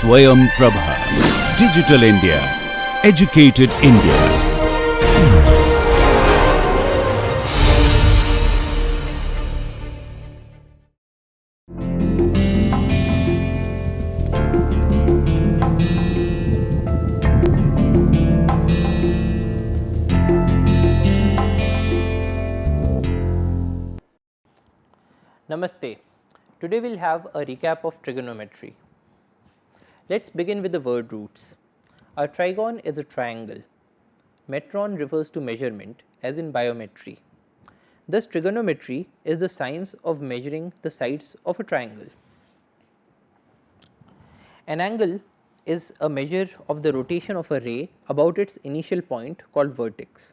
Swayam Prabha. Digital India. Educated India. Namaste. Today we will have a recap of trigonometry. Let us begin with the word roots. A trigon is a triangle. Metron refers to measurement, as in biometry. Thus, trigonometry is the science of measuring the sides of a triangle. An angle is a measure of the rotation of a ray about its initial point called vertex.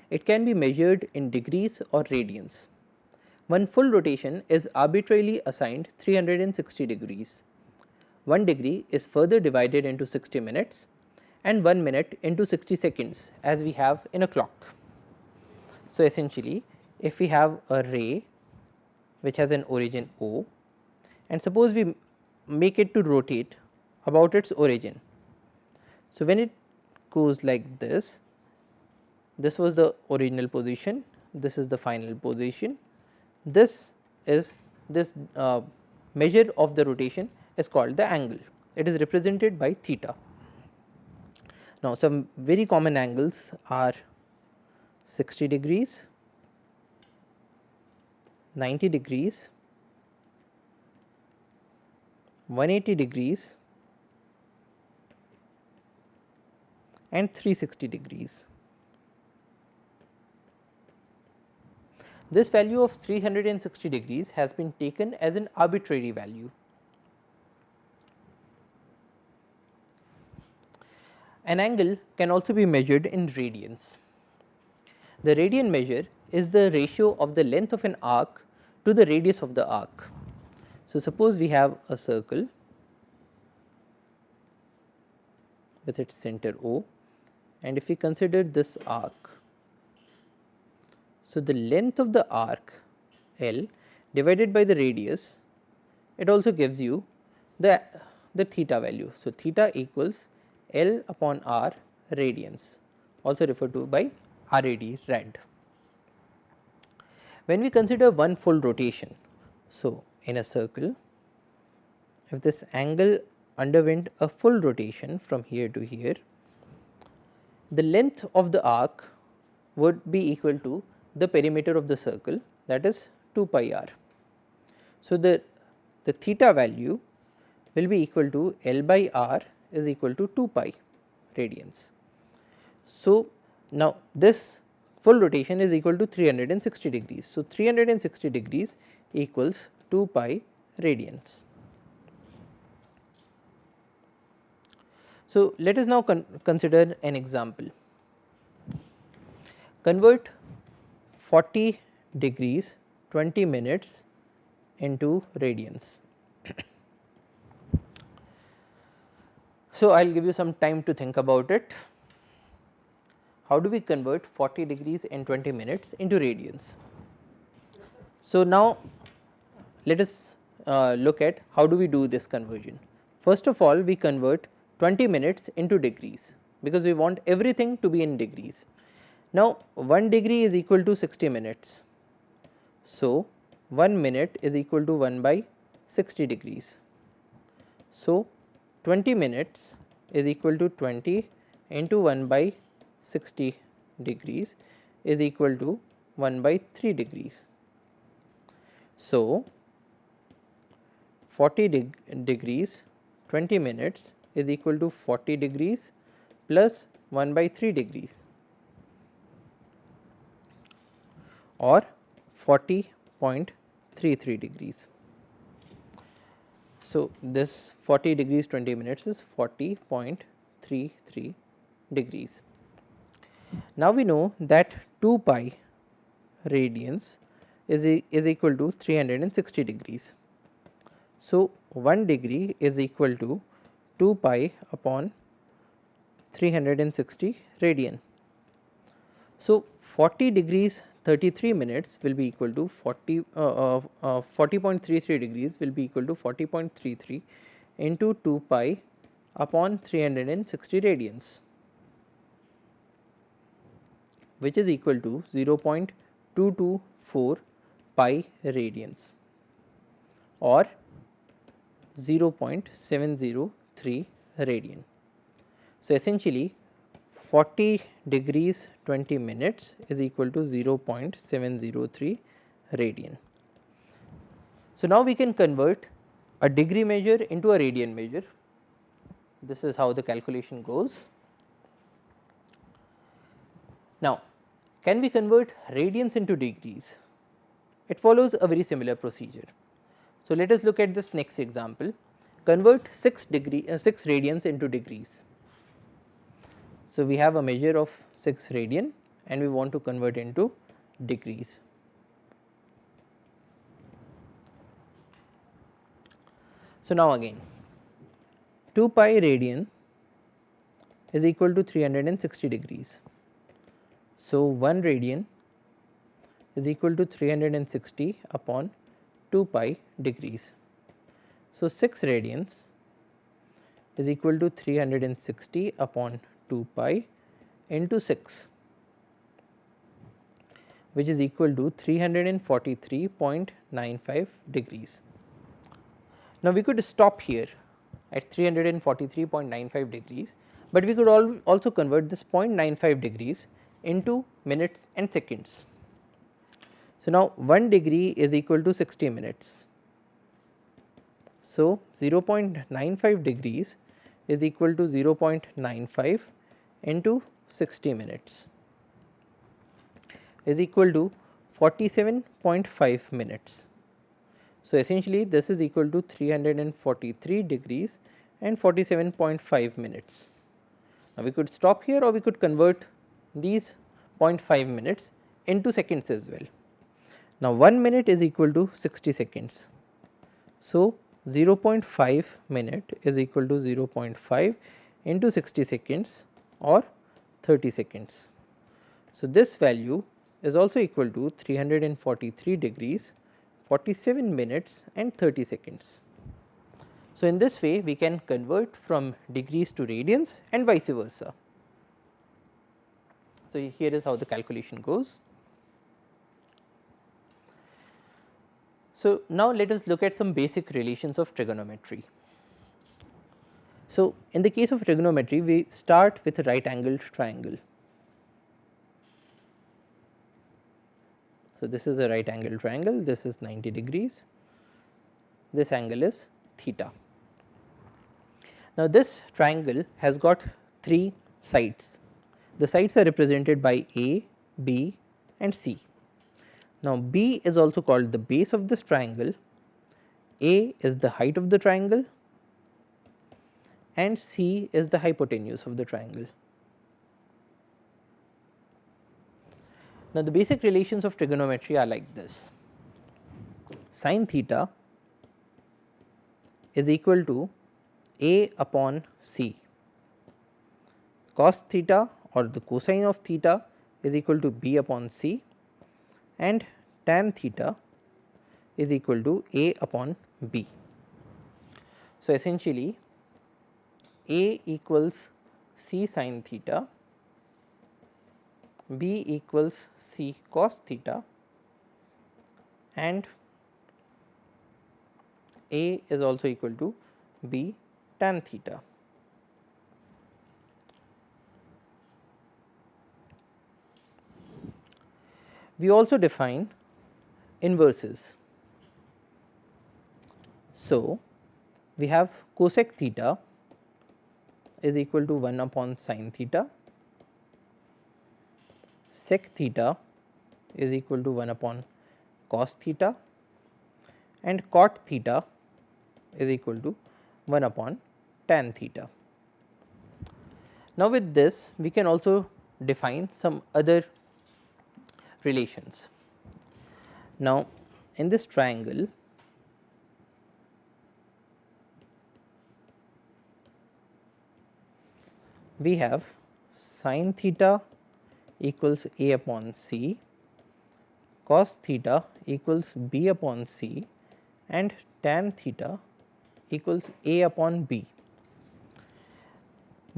It can be measured in degrees or radians. One full rotation is arbitrarily assigned 360 degrees. 1 degree is further divided into 60 minutes and 1 minute into 60 seconds, as we have in a clock. So, essentially if we have a ray which has an origin O, and suppose we make it to rotate about its origin. So, when it goes like this was the original position, this is the final position. This is measure of the rotation is called the angle. It is represented by theta. Now, some very common angles are 60 degrees, 90 degrees, 180 degrees and 360 degrees. This value of 360 degrees has been taken as an arbitrary value. An angle can also be measured in radians. The radian measure is the ratio of the length of an arc to the radius of the arc. So, suppose we have a circle with its center O, and if we consider this arc, so the length of the arc L divided by the radius, it also gives you the theta value. So, theta equals L upon R radians, also referred to by rad. When we consider one full rotation, so in a circle, if this angle underwent a full rotation from here to here, the length of the arc would be equal to the perimeter of the circle, that is 2 pi r. So, the theta value will be equal to L by r is equal to 2 pi radians. So, now this full rotation is equal to 360 degrees. So, 360 degrees equals 2 pi radians. So, let us now consider an example. Convert 40 degrees 20 minutes into radians. So, I will give you some time to think about it. How do we convert 40 degrees and 20 minutes into radians? So, now let us look at how do we do this conversion. First of all, we convert 20 minutes into degrees, because we want everything to be in degrees. Now, 1 degree is equal to 60 minutes. So, 1 minute is equal to 1 by 60 degrees. So, 20 minutes is equal to 20 into 1 by 60 degrees is equal to 1 by 3 degrees. So, 40 degrees 20 minutes is equal to 40 degrees plus 1 by 3 degrees, or 40.33 degrees. So, this 40 degrees 20 minutes is 40.33 degrees. Now, we know that 2 pi radians is equal to 360 degrees. So, 1 degree is equal to 2 pi upon 360 radian. So, 40 degrees 33 minutes will be equal to 40.33 degrees will be equal to 40.33 into 2 pi upon 360 radians, which is equal to 0.224 pi radians or 0.703 radian. So, essentially 40 degrees 20 minutes is equal to 0.703 radian. So, now we can convert a degree measure into a radian measure. This is how the calculation goes. Now, can we convert radians into degrees? It follows a very similar procedure. So, let us look at this next example. Convert 6 radians into degrees. So, we have a measure of 6 radian and we want to convert into degrees. So, now again 2 pi radian is equal to 360 degrees. So, 1 radian is equal to 360 upon 2 pi degrees. So, 6 radians is equal to 360 upon 2 pi into 6, which is equal to 343.95 degrees. Now, we could stop here at 343.95 degrees, but we could also convert this 0.95 degrees into minutes and seconds. So, now 1 degree is equal to 60 minutes. So, 0.95 degrees is equal to 0.95 into 60 minutes is equal to 47.5 minutes. So, essentially this is equal to 343 degrees and 47.5 minutes. Now, we could stop here or we could convert these 0.5 minutes into seconds as well. Now, 1 minute is equal to 60 seconds. So, 0.5 minute is equal to 0.5 into 60 seconds or 30 seconds. So, this value is also equal to 343 degrees, 47 minutes and 30 seconds. So, in this way we can convert from degrees to radians and vice versa. So, here is how the calculation goes. So, now let us look at some basic relations of trigonometry. So, in the case of trigonometry we start with a right angled triangle. So, this is a right angled triangle, this is 90 degrees, this angle is theta. Now, this triangle has got 3 sides. The sides are represented by A, B and C. Now, B is also called the base of this triangle, A is the height of the triangle and C is the hypotenuse of the triangle. Now, the basic relations of trigonometry are like this: sin theta is equal to A upon C, cos theta or the cosine of theta is equal to B upon C, and tan theta is equal to A upon B. So, essentially A equals C sin theta, B equals C cos theta and A is also equal to B tan theta. We also define inverses. So, we have cosec theta is equal to 1 upon sin theta, sec theta is equal to 1 upon cos theta and cot theta is equal to 1 upon tan theta. Now, with this we can also define some other relations. Now, in this triangle we have sin theta equals A upon C, cos theta equals B upon C and tan theta equals A upon B.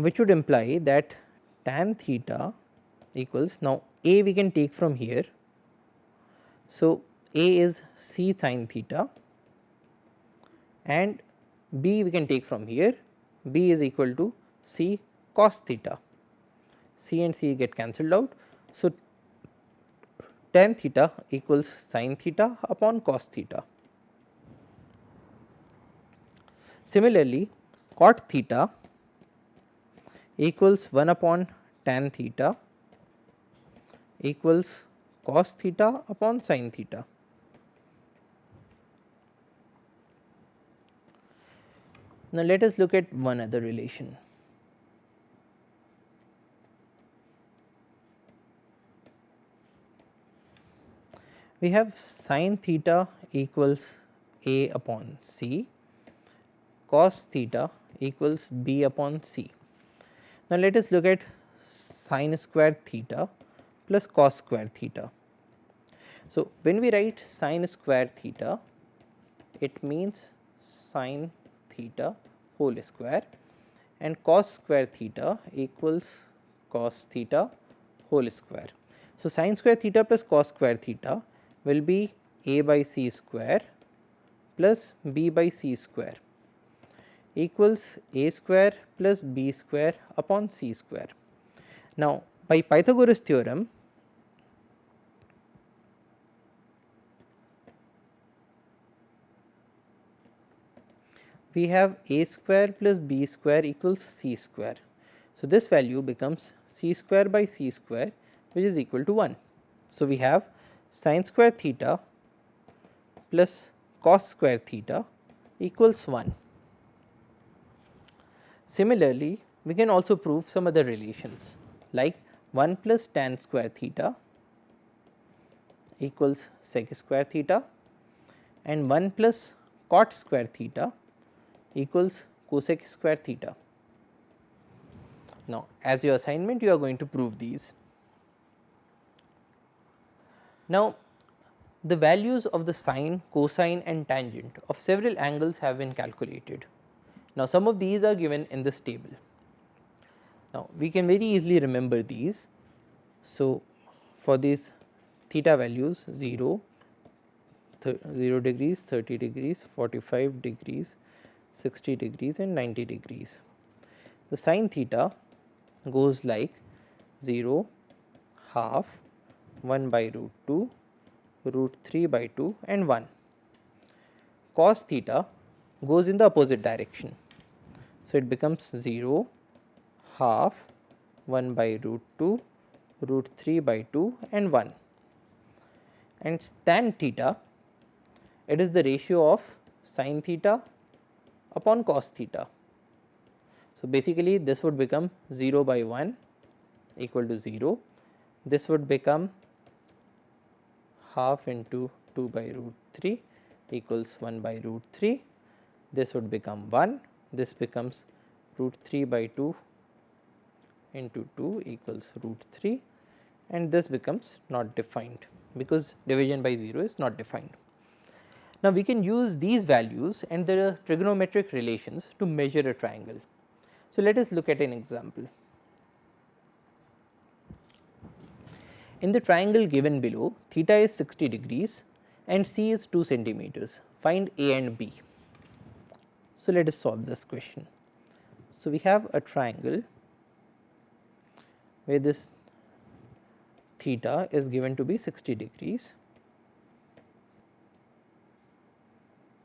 which would imply that tan theta equals, now A we can take from here. So, A is C sin theta and B we can take from here, B is equal to C cos theta. C and C get cancelled out. So, tan theta equals sin theta upon cos theta. Similarly, cot theta equals 1 upon tan theta equals cos theta upon sin theta. Now, let us look at one other relation. We have sin theta equals A upon C, cos theta equals B upon C. Now, let us look at sin square theta plus cos square theta. So, when we write sin square theta, it means sin theta whole square, and cos square theta equals cos theta whole square. So, sin square theta plus cos square theta will be A by C square plus B by C square equals A square plus B square upon C square. Now, by Pythagoras theorem, we have A square plus B square equals C square. So, this value becomes C square by C square, which is equal to 1. So, we have sin square theta plus cos square theta equals 1. Similarly, we can also prove some other relations like 1 plus tan square theta equals sec square theta and 1 plus cot square theta equals cosec square theta. Now, as your assignment, you are going to prove these. Now, the values of the sine, cosine and tangent of several angles have been calculated. Now, some of these are given in this table. Now, we can very easily remember these. So, for these theta values 0, 0 degrees, 30 degrees, 45 degrees, 60 degrees and 90 degrees. The sin theta goes like 0, half, 1 by root 2, root 3 by 2 and 1. Cos theta goes in the opposite direction. So, it becomes 0, half, 1 by root 2, root 3 by 2 and 1. And tan theta, it is the ratio of sin theta upon cos theta. So, basically this would become 0 by 1 equal to 0. This would become half into 2 by root 3 equals 1 by root 3. This would become 1. This becomes root 3 by 2 into 2 equals root 3, and this becomes not defined because division by 0 is not defined. Now, we can use these values and the trigonometric relations to measure a triangle. So, let us look at an example. In the triangle given below, theta is 60 degrees and C is 2 centimeters. Find A and B. So, let us solve this question. So, we have a triangle where this theta is given to be 60 degrees.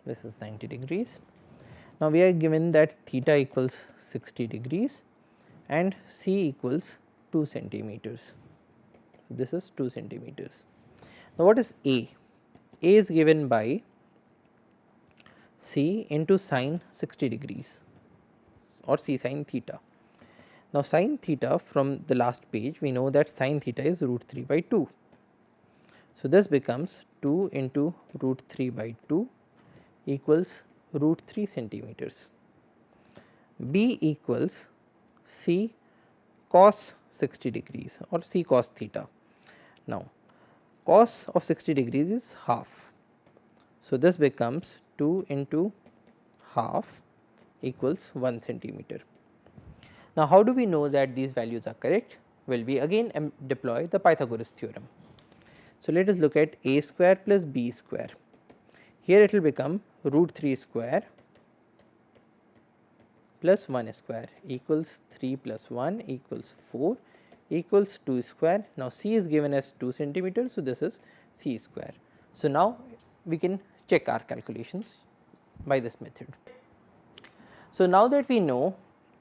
This is 90 degrees. Now, we are given that theta equals 60 degrees and C equals 2 centimeters. This is 2 centimeters. Now, what is A? A is given by C into sin 60 degrees or C sin theta. Now, sin theta from the last page, we know that sin theta is root 3 by 2. So, this becomes 2 into root 3 by 2 equals root 3 centimeters. B equals C cos 60 degrees or C cos theta. Now, cos of 60 degrees is half. So, this becomes 2 into half equals 1 centimeter. Now, how do we know that these values are correct? Well, we again deploy the Pythagoras theorem. So, let us look at a square plus b square. Here it will become root 3 square plus 1 square equals 3 plus 1 equals 4 equals 2 square. Now, c is given as 2 centimeters. So, this is c square. So, now we can check our calculations by this method. So, now that we know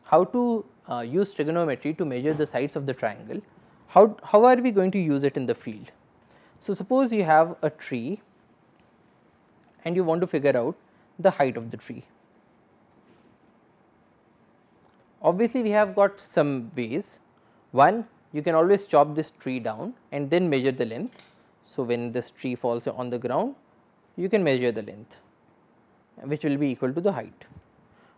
how to use trigonometry to measure the sides of the triangle, how are we going to use it in the field? So, suppose you have a tree and you want to figure out the height of the tree. Obviously, we have got some ways. One, you can always chop this tree down and then measure the length. So, when this tree falls on the ground, you can measure the length, which will be equal to the height.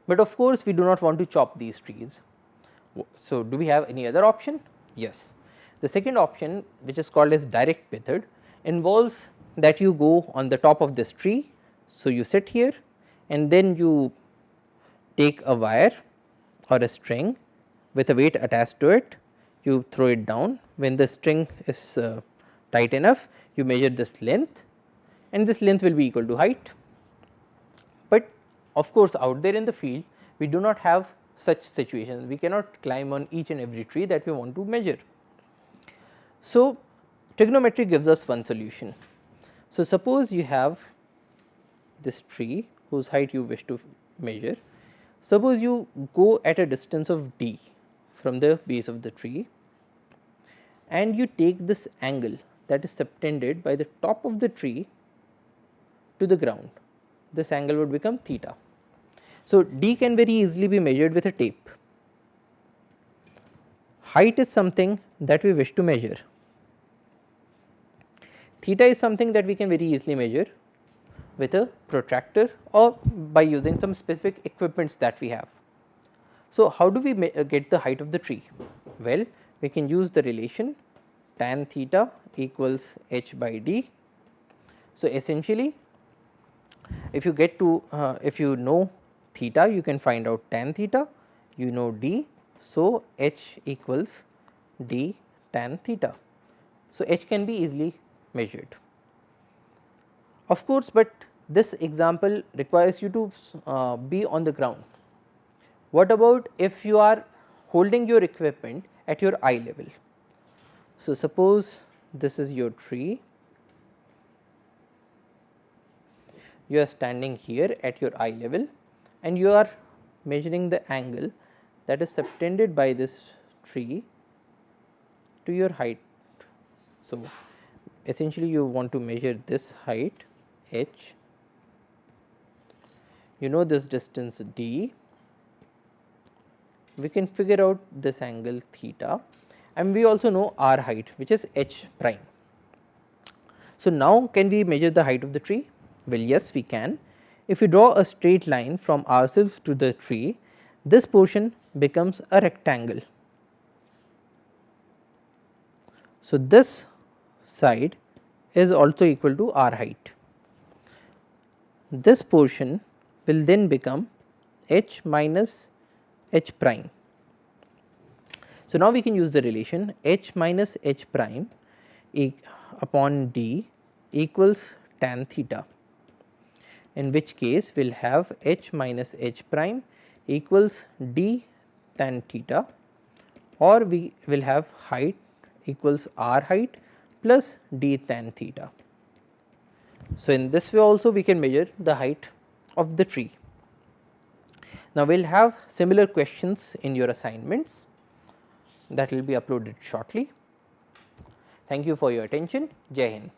But of course, we do not want to chop these trees. So, do we have any other option? Yes. The second option, which is called as direct method, involves that you go on the top of this tree. So, you sit here and then you take a wire or a string with a weight attached to it, you throw it down. When the string is tight enough, you measure this length and this length will be equal to height. But of course, out there in the field we do not have such situations, we cannot climb on each and every tree that we want to measure. So, trigonometry gives us one solution. So, suppose you have this tree whose height you wish to measure. Suppose you go at a distance of d from the base of the tree and you take this angle that is subtended by the top of the tree to the ground. This angle would become theta. So, d can very easily be measured with a tape. Height is something that we wish to measure. Theta is something that we can very easily measure with a protractor or by using some specific equipments that we have. So, how do we get the height of the tree? Well, we can use the relation tan theta equals h by d. So, essentially if you get to if you know theta, you can find out tan theta, you know d. So, h equals d tan theta. So, h can be easily measured. Of course, but this example requires you to be on the ground. What about if you are holding your equipment at your eye level? So, suppose this is your tree, you are standing here at your eye level and you are measuring the angle that is subtended by this tree to your height. So, essentially you want to measure this height h, you know this distance d, we can figure out this angle theta and we also know our height, which is h prime. So, now can we measure the height of the tree? Well, yes, we can. If we draw a straight line from ourselves to the tree, this portion becomes a rectangle. So, this side is also equal to our height. This portion will then become h minus h prime. So, now we can use the relation h minus h prime upon d equals tan theta, in which case we will have h minus h prime equals d tan theta, or we will have height equals r height plus d tan theta. So, in this way also we can measure the height of the tree. Now, we will have similar questions in your assignments that will be uploaded shortly. Thank you for your attention. Jai Hind.